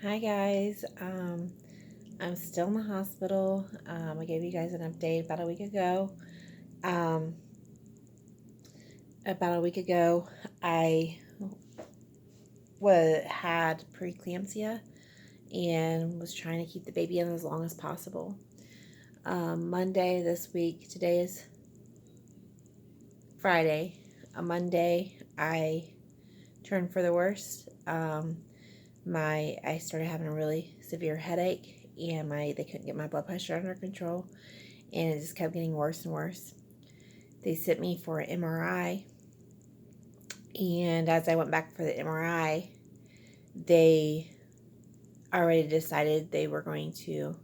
Hi guys, I'm still in the hospital. I gave you guys an update about a week ago. Um, about a week ago, I had preeclampsia and was trying to keep the baby in as long as possible. Monday this week, today is Friday. On Monday, I turned for the worst. I started having a really severe headache, and they couldn't get my blood pressure under control, and it just kept getting worse and worse. They sent me for an MRI, and as I went back for the MRI, they already decided they were going to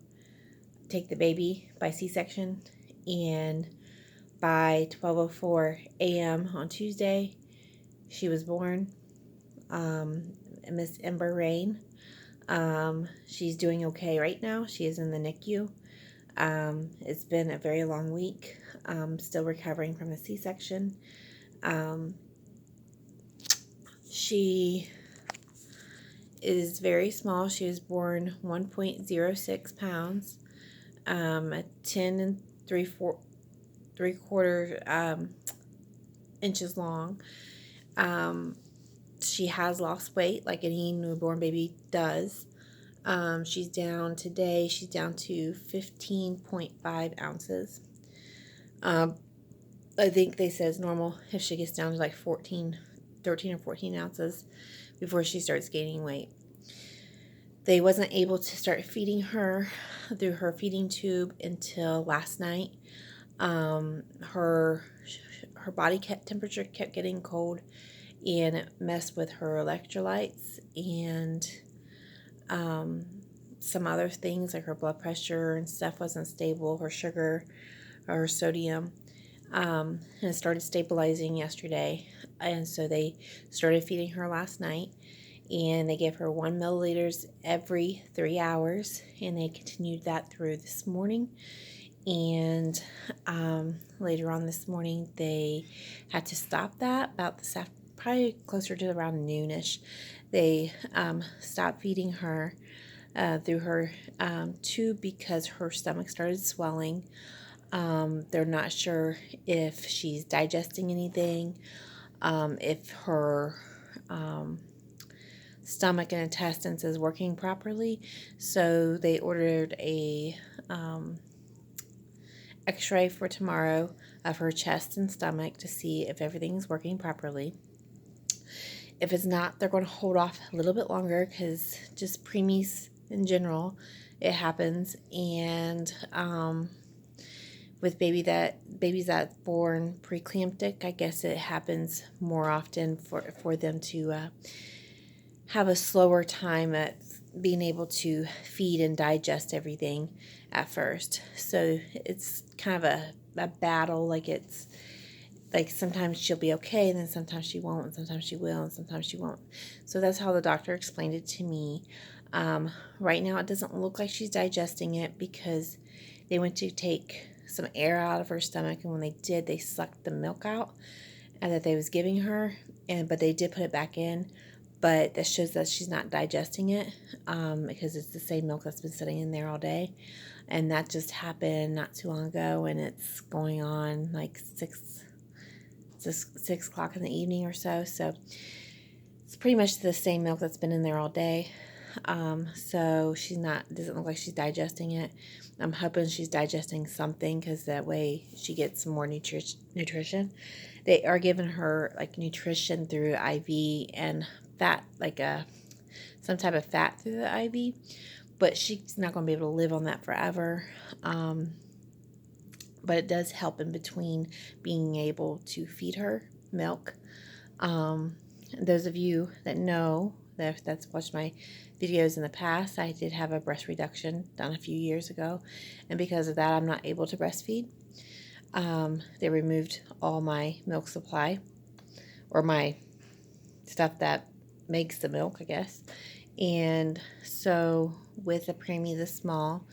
take the baby by C-section, and by 12:04 a.m. on Tuesday, she was born. Miss Ember. She's doing okay right now. She is in the NICU. It's been a very long week. Still recovering from the C-section. She is very small. She was born 1.06 pounds, 10 and 3/4 inches long. She has lost weight like any newborn baby does. She's down to 15.5 ounces. I think they said it's normal if she gets down to like 13 or 14 ounces before she starts gaining weight. They wasn't able to start feeding her through her feeding tube until last night. Her body temperature kept getting cold, and it messed with her electrolytes and some other things like her blood pressure and stuff wasn't stable. Her sugar, her sodium, and it started stabilizing yesterday. And so they started feeding her last night, and they gave her 1 milliliters every 3 hours, and they continued that through this morning. And later on this morning, they had to stop that about this afternoon, probably closer to around noonish. They stopped feeding her through her tube because her stomach started swelling. They're not sure if she's digesting anything, if her stomach and intestines is working properly. So they ordered a x-ray for tomorrow of her chest and stomach to see if everything's working properly. If it's not, they're going to hold off a little bit longer because just preemies in general, it happens. And with babies that born preeclamptic, I guess it happens more often for them to have a slower time at being able to feed and digest everything at first. So it's kind of a battle. Like sometimes she'll be okay, and then sometimes she won't, and sometimes she will, and sometimes she won't. So that's how the doctor explained it to me. Right now it doesn't look like she's digesting it because they went to take some air out of her stomach, and when they did, they sucked the milk out and that they was giving her, but they did put it back in. But that shows that she's not digesting it because it's the same milk that's been sitting in there all day. And that just happened not too long ago, and it's going on like 6 o'clock in the evening or so. So it's pretty much the same milk that's been in there all day. So doesn't look like she's digesting it. I'm hoping she's digesting something because that way she gets some more nutrition. They are giving her like nutrition through IV and fat, like some type of fat through the IV, but she's not going to be able to live on that forever. But it does help in between being able to feed her milk. Those of you that know, that's watched my videos in the past, I did have a breast reduction done a few years ago, and because of that, I'm not able to breastfeed. They removed all my milk supply, or my stuff that makes the milk, I guess. And so with a preemie this small,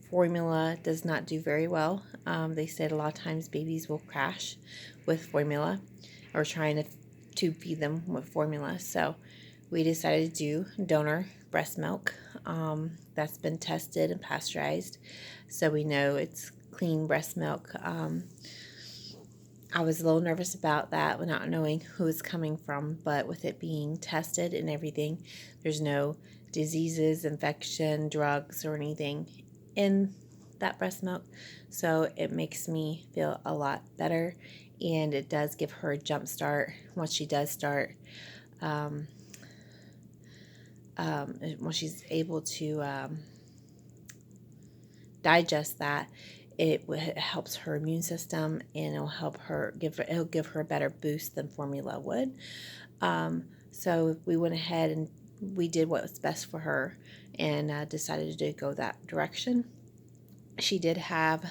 formula does not do very well. They said a lot of times babies will crash with formula or trying to feed them with formula. So we decided to do donor breast milk. that's been tested and pasteurized, so we know it's clean breast milk. I was a little nervous about that, not knowing who it's coming from, but with it being tested and everything, there's no diseases, infection, drugs, or anything in that breast milk. So it makes me feel a lot better, and it does give her a jump start once she does start. Um, when she's able to digest that, it helps her immune system, and it'll give her a better boost than formula would. So we went ahead and we did what was best for her, and decided to go that direction. She did have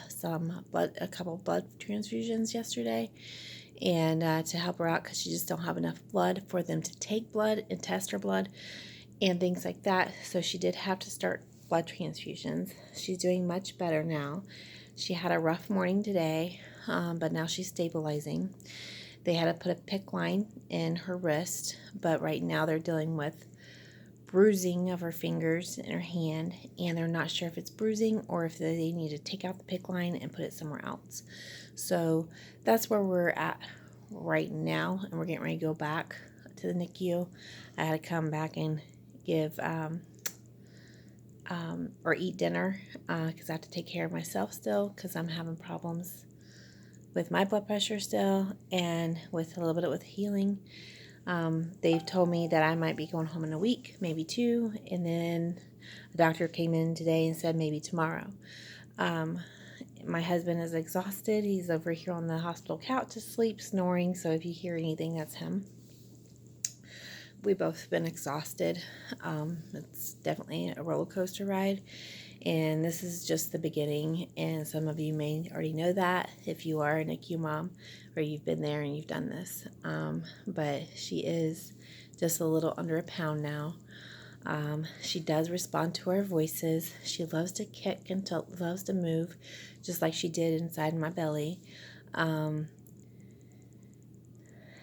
a couple blood transfusions yesterday, and to help her out, because she just don't have enough blood for them to take blood and test her blood and things like that. So she did have to start blood transfusions. She's doing much better now. She had a rough morning today, but now she's stabilizing. They had to put a PICC line in her wrist, but right now they're dealing with bruising of her fingers and her hand, and they're not sure if it's bruising or if they need to take out the PICC line and put it somewhere else. So that's where we're at right now, and we're getting ready to go back to the NICU. I had to come back and give or eat dinner, because I have to take care of myself still, because I'm having problems with my blood pressure still, and with a little bit with healing. They've told me that I might be going home in a week, maybe 2, and then a doctor came in today and said maybe tomorrow. My husband is exhausted. He's over here on the hospital couch asleep, snoring, so if you hear anything, that's him. We've both been exhausted. It's definitely a roller coaster ride, and this is just the beginning, and some of you may already know that if you are a NICU mom or you've been there and you've done this. But she is just a little under a pound now. She does respond to our voices. She loves to kick and loves to move, just like she did inside my belly.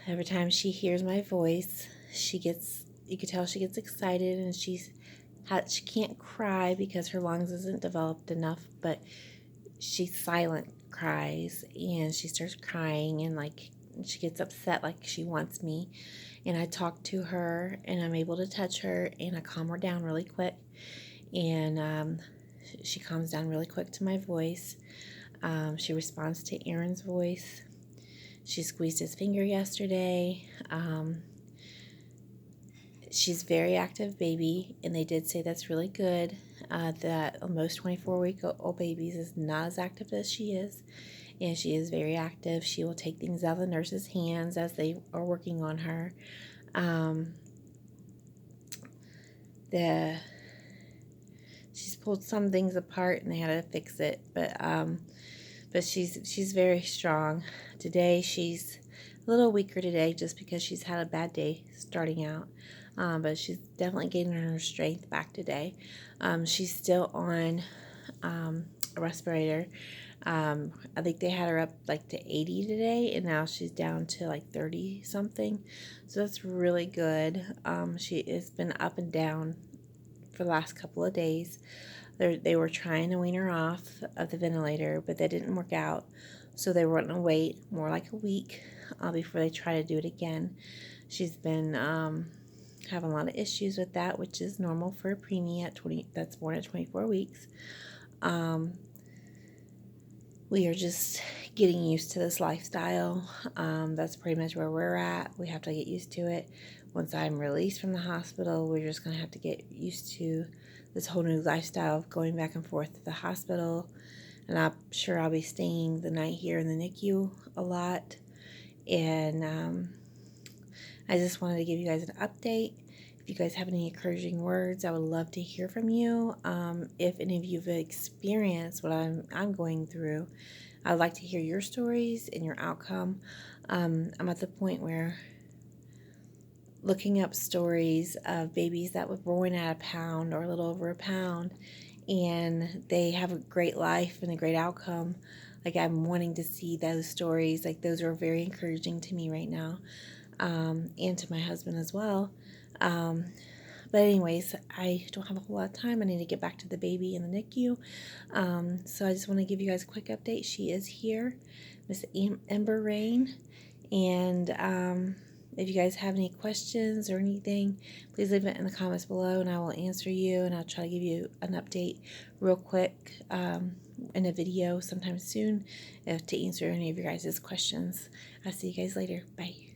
Every time she hears my voice, you can tell she gets excited, and she can't cry because her lungs isn't developed enough, but she silent cries, and she starts crying, and like she gets upset, like she wants me, and I talk to her, and I'm able to touch her, and I calm her down really quick, and she calms down really quick to my voice. She responds to Aaron's voice. She squeezed his finger yesterday. She's very active baby, and they did say that's really good, that most 24-week-old babies is not as active as she is, and she is very active. She will take things out of the nurse's hands as they are working on her. She's pulled some things apart, and they had to fix it, but she's very strong. Today she's a little weaker today, just because she's had a bad day starting out. But she's definitely getting her strength back today. She's still on a respirator. I think they had her up like to 80 today, and now she's down to like 30 something. So that's really good. She has been up and down for the last couple of days. They were trying to wean her off of the ventilator, but that didn't work out. So they were going to wait more like a week before they try to do it again. She's been having a lot of issues with that, which is normal for a preemie that's born at 24 weeks. We are just getting used to this lifestyle. That's pretty much where we're at. We have to get used to it. Once I'm released from the hospital, we're just going to have to get used to this whole new lifestyle of going back and forth to the hospital. And I'm sure I'll be staying the night here in the NICU a lot. And I just wanted to give you guys an update. If you guys have any encouraging words, I would love to hear from you. If any of you have experienced what I'm going through, I'd like to hear your stories and your outcome. I'm at the point where looking up stories of babies that were born at a pound or a little over a pound, and they have a great life and a great outcome. Like, I'm wanting to see those stories. Like, those are very encouraging to me right now, and to my husband as well. But anyways, I don't have a whole lot of time. I need to get back to the baby in the NICU. So I just want to give you guys a quick update. She is here, Miss Ember Rain. And if you guys have any questions or anything, please leave it in the comments below and I will answer you, and I'll try to give you an update real quick in a video sometime soon to answer any of your guys' questions. I'll see you guys later. Bye.